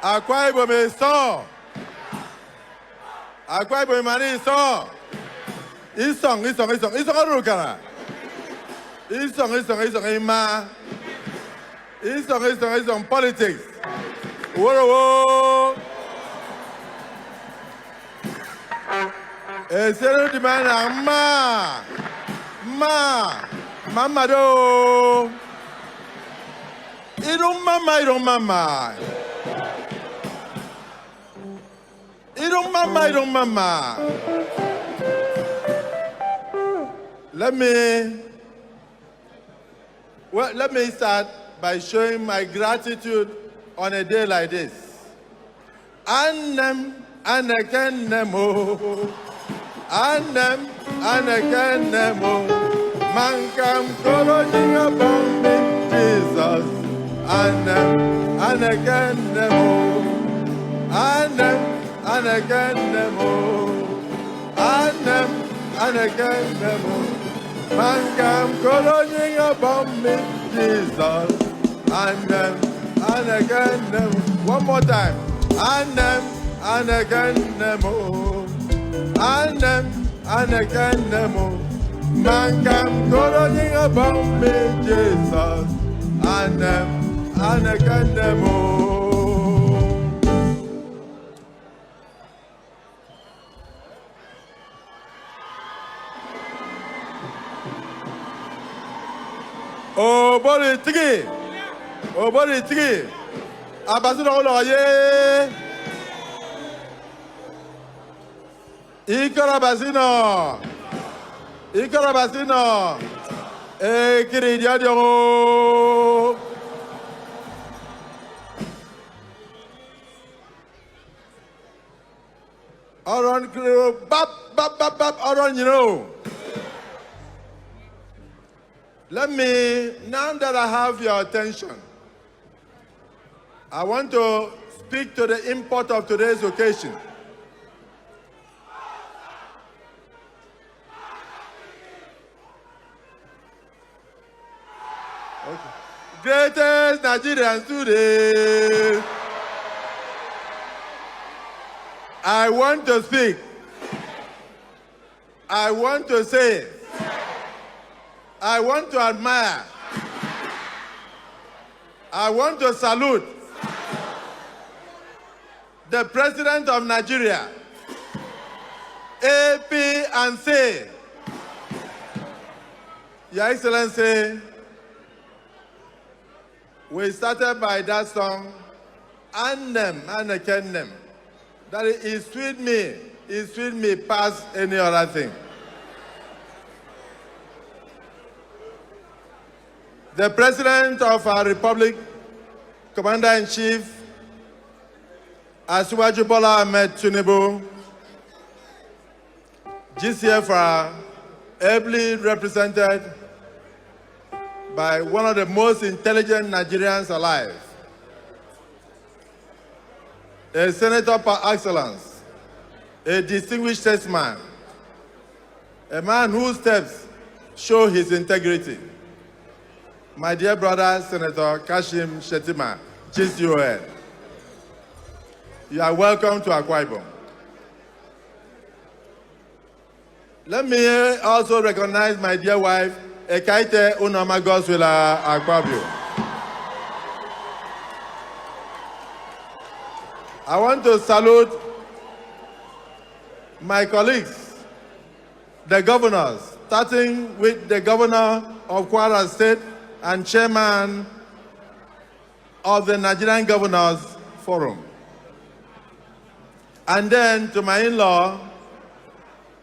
Akpabio me so. Akpabio mani so. Isong arukara. Isong ima. Isong politics. Whoa. Esero di mana mama do. Idong mama. Idong mama. Let me start by showing my gratitude on a day like this. Annem anekennemo. Mankam kolojinga bombi Jesus. Annem anekennemo. Mankam kolojinga bombi Jesus. One more time. Anekennemo. Mankam kolojinga bombi Jesus. Anekennemo. Obori tigi. Abasino oloye. Ikarabasino. Kiri diadio. Aron bap aron you know. Let me, now that I have your attention, I want to speak to the import of today's occasion. Okay. Greatest Nigerians today. I want to speak. I want to say. I want to admire. I want to salute the President of Nigeria, APC. Your Excellency, we started by that song, Annem. That is sweet me past any other thing. The President of our Republic, Commander-in-Chief, Asiwaju Bola Ahmed Tinubu, GCFR, ably represented by one of the most intelligent Nigerians alive, a senator par excellence, a distinguished statesman, a man whose steps show his integrity. My dear brother, Senator Kashim Shettima, GCON, you are welcome to Akpabio. Let me also recognize my dear wife, Ekaite Unomagoswila Akpabio. I want to salute my colleagues, the governors, starting with the governor of Kwara State and chairman of the Nigerian Governors Forum. And then to my in-law,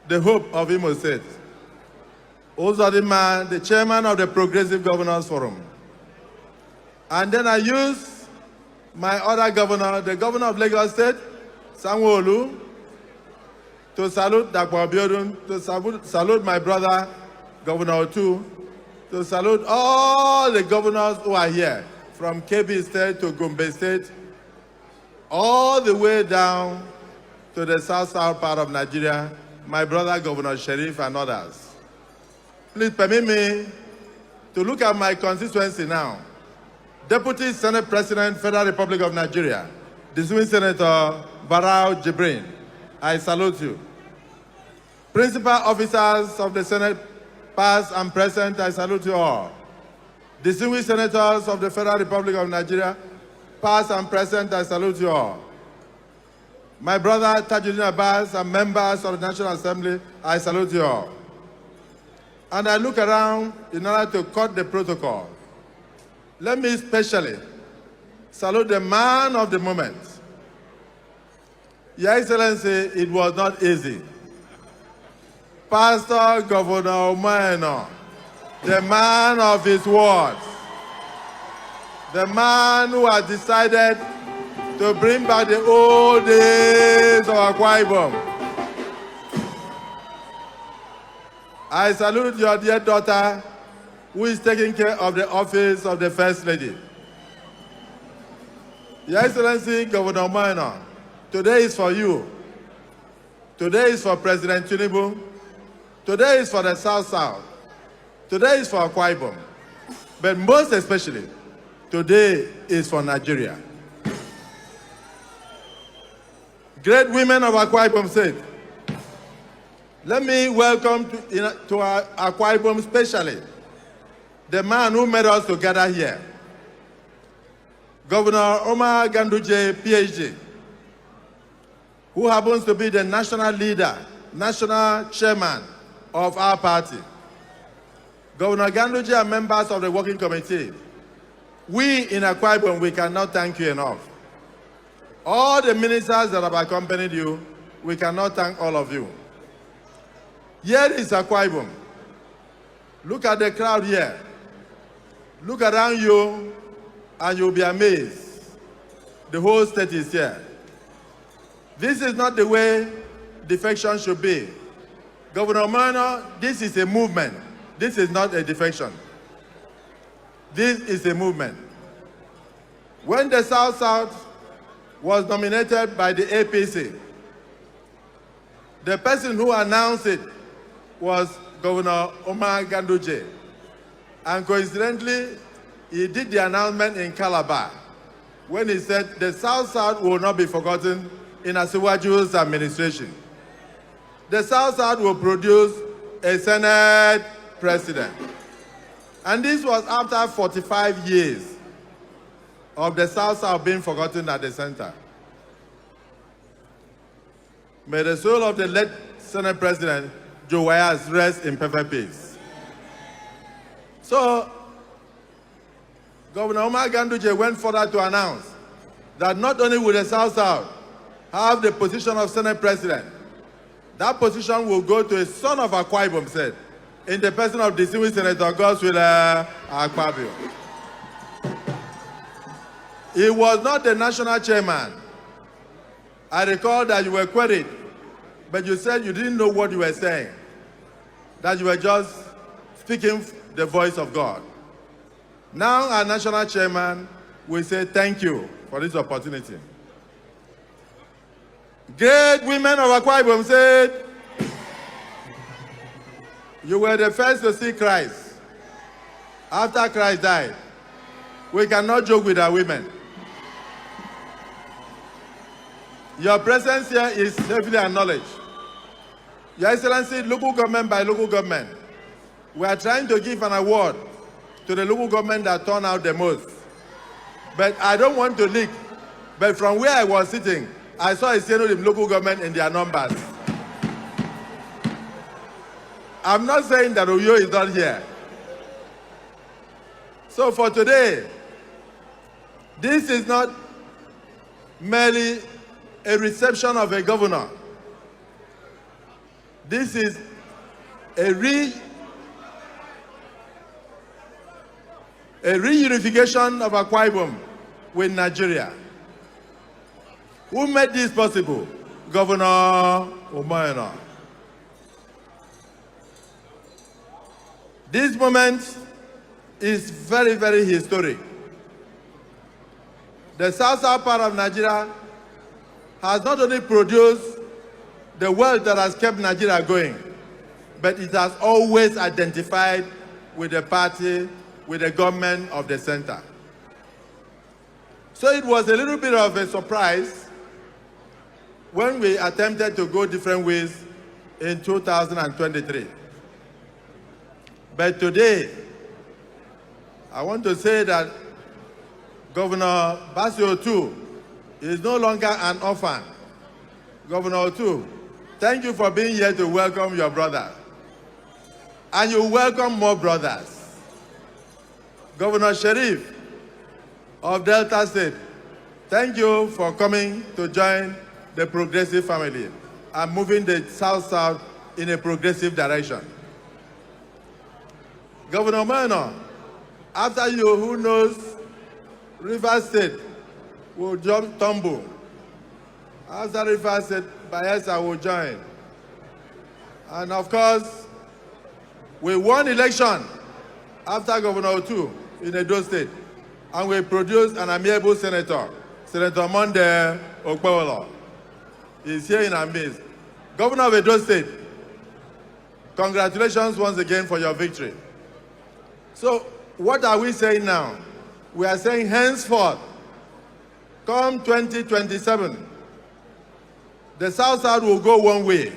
the hope of Imo State, Uzodinma, the chairman of the Progressive Governors Forum. And then I use my other governor, the governor of Lagos State, Sanwo-Olu, to salute Akpabio, to salute my brother, Governor Otu, to salute all the governors who are here, from Kebbi State to Gombe State, all the way down to the south-south part of Nigeria, my brother Governor Sheriff and others. Please permit me to look at my constituency now. Deputy Senate President, Federal Republic of Nigeria, distinguished Senator Barau Jibrin, I salute you. Principal officers of the Senate, past and present, I salute you all. Distinguished senators of the Federal Republic of Nigeria, past and present, I salute you all. My brother Tajuddin Abbas and members of the National Assembly, I salute you all. And I look around in order to cut the protocol. Let me especially salute the man of the moment. Your Excellency, it was not easy. Pastor Governor Umo Eno, the man of his words, the man who has decided to bring back the old days of Akwa Ibom. I salute your dear daughter, who is taking care of the office of the First Lady. Your Excellency, Governor Umo Eno, today is for you. Today is for President Tinubu. Today is for the South-South. Today is for Akwa Ibom. But most especially, today is for Nigeria. Great women of Akwa Ibom said, let me welcome to our Akwa Ibom specially the man who made us to gather here, Governor Omar Ganduje, PhD, who happens to be the national leader, national chairman of our party. Governor Ganduje and members of the working committee, we in Akwa Ibom, we cannot thank you enough. All the ministers that have accompanied you, we cannot thank all of you. Here is Akwa Ibom. Look at the crowd here. Look around you and you'll be amazed. The whole state is here. This is not the way defection should be. Governor Umo Eno, this is a movement. This is not a defection. This is a movement. When the South-South was nominated by the APC, the person who announced it was Governor Omar Ganduje. And coincidentally, he did the announcement in Calabar when he said the South-South will not be forgotten in Asiwaju's administration. The South-South will produce a Senate president. And this was after 45 years of the South-South being forgotten at the center. May the soul of the late Senate President Joe Wayas rest in perfect peace. So, Governor Omar Ganduje went further to announce that not only will the South-South have the position of Senate President, that position will go to a son of Akwa Ibom, said, in the person of distinguished Senator Godswill Akpabio. He was not the national chairman. I recall that you were queried, but you said you didn't know what you were saying, that you were just speaking the voice of God. Now our national chairman will say thank you for this opportunity. Great women of Akwa Ibom said, you were the first to see Christ. After Christ died, we cannot joke with our women. Your presence here is heavily acknowledged. Your Excellency, local government by local government, we are trying to give an award to the local government that turned out the most. But I don't want to leak. But from where I was sitting, I saw a synonym local government in their numbers. I'm not saying that Uyo is not here. So for today, this is not merely a reception of a governor. This is a reunification of Akwa Ibom with Nigeria. Who made this possible? Governor Umo Eno. This moment is very, very historic. The south-south part of Nigeria has not only produced the wealth that has kept Nigeria going, but it has always identified with the party, with the government of the center. So it was a little bit of a surprise when we attempted to go different ways in 2023. But today, I want to say that Governor Basio too is no longer an orphan. Governor too, thank you for being here to welcome your brother. And you welcome more brothers. Governor Sharif of Delta State, thank you for coming to join the progressive family and moving the South-South in a progressive direction. Governor Umo Eno, after you, who knows Rivers State will tumble. After Rivers State, Bayelsa will join. And of course, we won election after Governor Otu in Edo State, and we produced an amiable senator, Senator Monday Okpewolo. He's here in our midst. Governor of Edo State, congratulations once again for your victory. So what are we saying now? We are saying henceforth, come 2027, the South-South will go one way,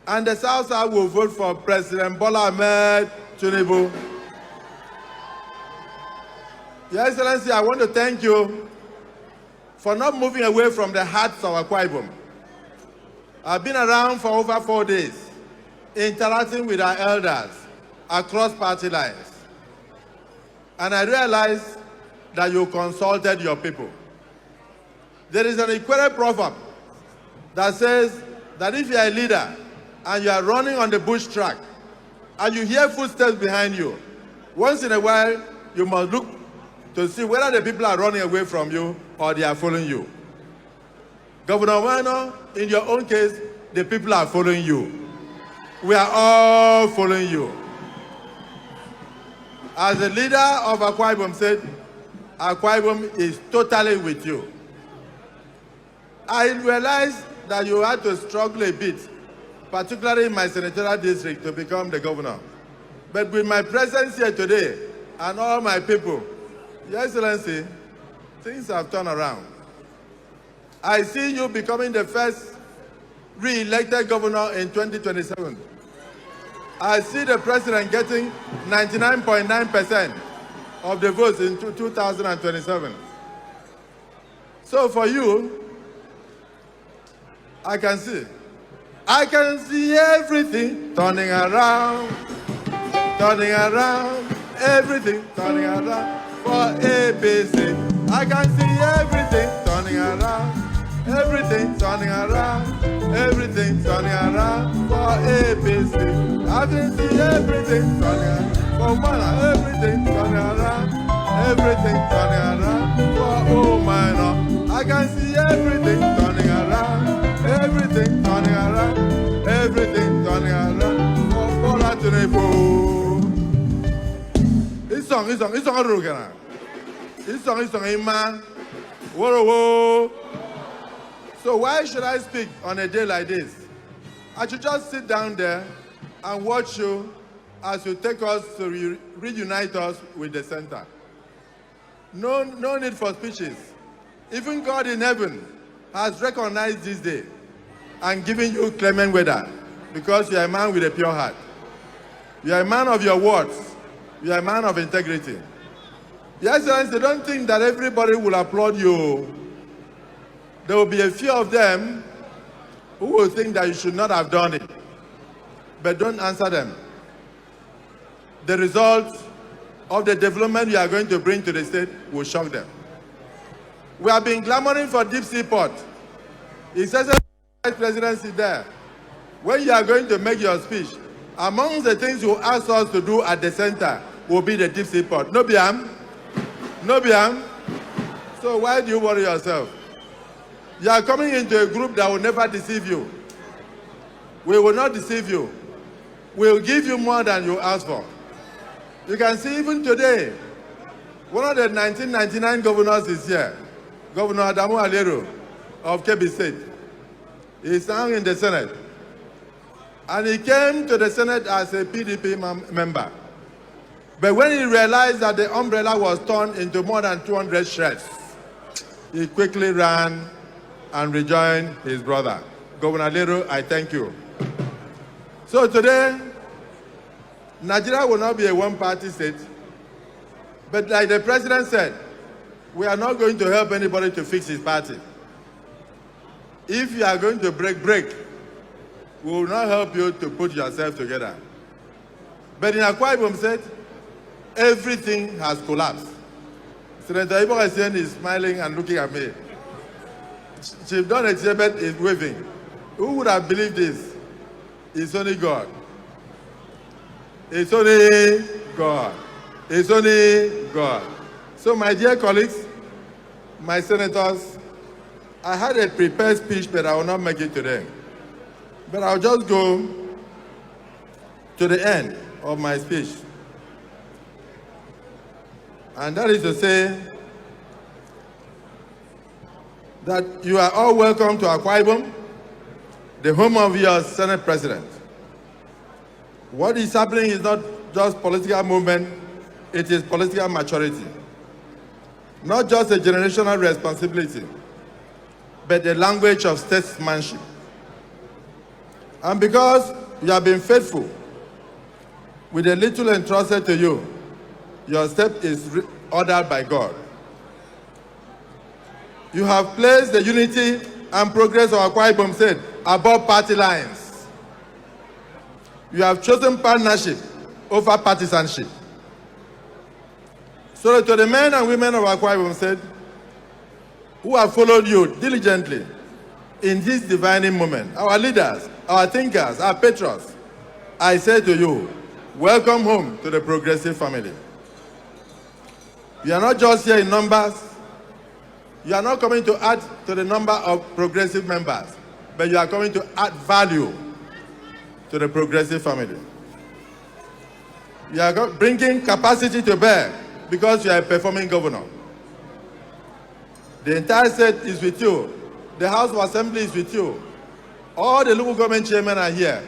and the South-South will vote for President Bola Ahmed Tinubu. Your Excellency, I want to thank you for not moving away from the hearts of Akwa Ibom. I've been around for over 4 days, interacting with our elders across party lines. And I realized that you consulted your people. There is an Ikwere proverb that says that if you are a leader and you are running on the bush track and you hear footsteps behind you, once in a while you must look to see whether the people are running away from you or they are following you. Governor Umo Eno, in your own case, the people are following you. We are all following you. As the leader of Akwa Ibom said, Akwa Ibom is totally with you. I realized that you had to struggle a bit, particularly in my senatorial district, to become the governor. But with my presence here today and all my people, Your Excellency, things have turned around. I see you becoming the first re-elected governor in 2027. I see the president getting 99.9% of the votes in 2027. So for you, I can see everything turning around, everything turning around for APC. I can see everything turning around, everything turning around, everything turning around for APC. I can see everything turning around for Mana, everything turning around, everything turning around for Umo Eno. I can see everything turning around, everything turning around, everything turning around for Bola Tinubu. This song, Ima. Whoa. So why should I speak on a day like this? I should just sit down there and watch you as you take us to reunite us with the center. No need for speeches. Even God in heaven has recognized this day and given you clement weather because you are a man with a pure heart. You are a man of your words. You are a man of integrity. Your Excellency, don't think that everybody will applaud you. There will be a few of them who will think that you should not have done it. But don't answer them. The result of the development you are going to bring to the state will shock them. We have been clamoring for deep sea port. It says the Vice Presidency there. When you are going to make your speech, among the things you ask us to do at the center will be the deep sea port. No biam. So why do you worry yourself? You are coming into a group that will never deceive you. We will not deceive you. We will give you more than you ask for. You can see even today, one of the 1999 governors is here, Governor Adamu Aliero of Kebbi State. He sang in the Senate. And he came to the Senate as a PDP member. But when he realized that the umbrella was torn into more than 200 shreds, he quickly ran and rejoined his brother. Governor Lero, I thank you. So today, Nigeria will not be a one-party state. But like the president said, we are not going to help anybody to fix his party. If you are going to break, we will not help you to put yourself together. But in Akwa Ibom State, everything has collapsed. Senator Ibo Essien is smiling and looking at me. Chief Don Echebet is waving. Who would have believed this? It's only God. It's only God. It's only God. So my dear colleagues, my senators, I had a prepared speech, but I will not make it today. But I'll just go to the end of my speech. And that is to say that you are all welcome to Akwa Ibom, the home of your Senate President. What is happening is not just political movement, it is political maturity. Not just a generational responsibility, but the language of statesmanship. And because you have been faithful with the little entrusted to you, your step is ordered by God. You have placed the unity and progress of Akwa Ibom State above party lines. You have chosen partnership over partisanship. So to the men and women of Akwa Ibom State who have followed you diligently in this divining moment, our leaders, our thinkers, our patrons, I say to you, welcome home to the progressive family. You are not just here in numbers. You are not coming to add to the number of progressive members, but you are coming to add value to the progressive family. You are bringing capacity to bear because you are a performing governor. The entire state is with you. The House of Assembly is with you. All the local government chairmen are here.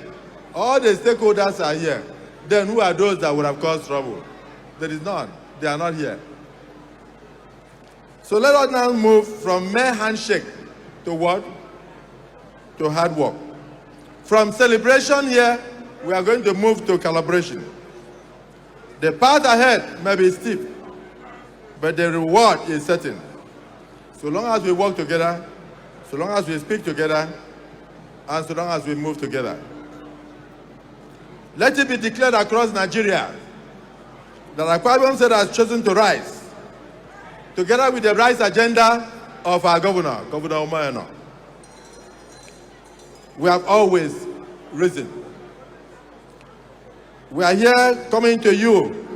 All the stakeholders are here. Then who are those that would have caused trouble? There is none. They are not here. So let us now move from mere handshake to what? To hard work. From celebration here, we are going to move to collaboration. The path ahead may be steep, but the reward is certain. So long as we work together, so long as we speak together, and so long as we move together. Let it be declared across Nigeria that Akwa Ibom State has chosen to rise, together with the rise agenda of our governor, Governor Umo Eno. We have always risen. We are here coming to you,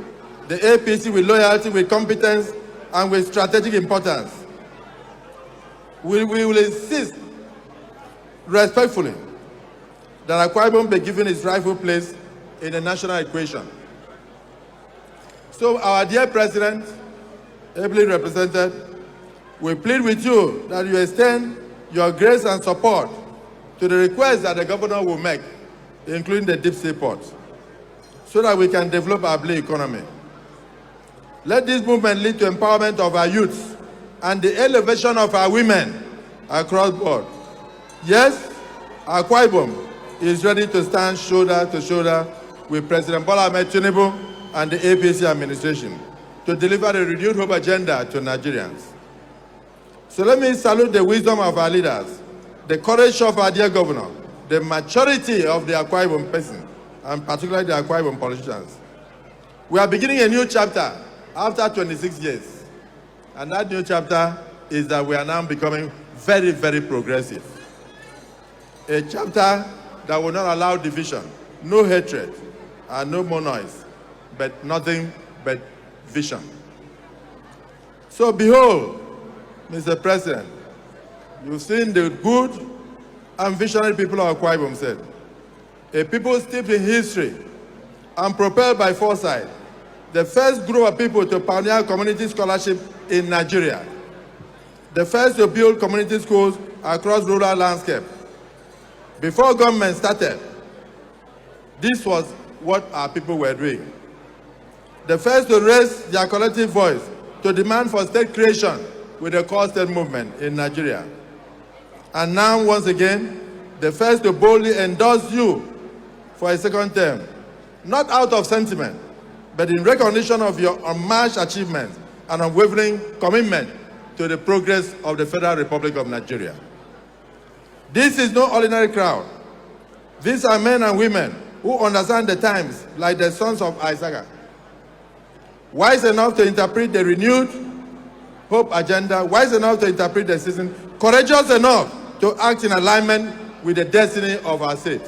the APC, with loyalty, with competence, and with strategic importance. We will insist respectfully that Akwa Ibom be given its rightful place in the national equation. So our dear President, ably represented, we plead with you that you extend your grace and support to the requests that the governor will make, including the deep sea ports, so that we can develop our blue economy. Let this movement lead to empowerment of our youth and the elevation of our women across board. Yes, Akwa Ibom is ready to stand shoulder to shoulder with President Bola Ahmed Tinubu and the APC administration to deliver a renewed hope agenda to Nigerians. So let me salute the wisdom of our leaders, the courage of our dear governor, the maturity of the Akwa Ibom person, and particularly the Akwa Ibom politicians. We are beginning a new chapter after 26 years. And that new chapter is that we are now becoming very, very progressive. A chapter that will not allow division, no hatred, and no more noise, but nothing but vision. So behold, Mr. President, you've seen the good and visionary people of Akwa Ibom State, a people steeped in history and propelled by foresight, the first group of people to pioneer community scholarship in Nigeria. the first to build community schools across rural landscape. Before government started, this was what our people were doing. The first to raise their collective voice to demand for state creation with the core state movement in Nigeria. And now, once again, the first to boldly endorse you for a second term, not out of sentiment, but in recognition of your unmatched achievements and unwavering commitment to the progress of the Federal Republic of Nigeria. This is no ordinary crowd. These are men and women who understand the times like the sons of Isaac, wise enough to interpret the renewed hope agenda, wise enough to interpret the season, courageous enough to act in alignment with the destiny of our state.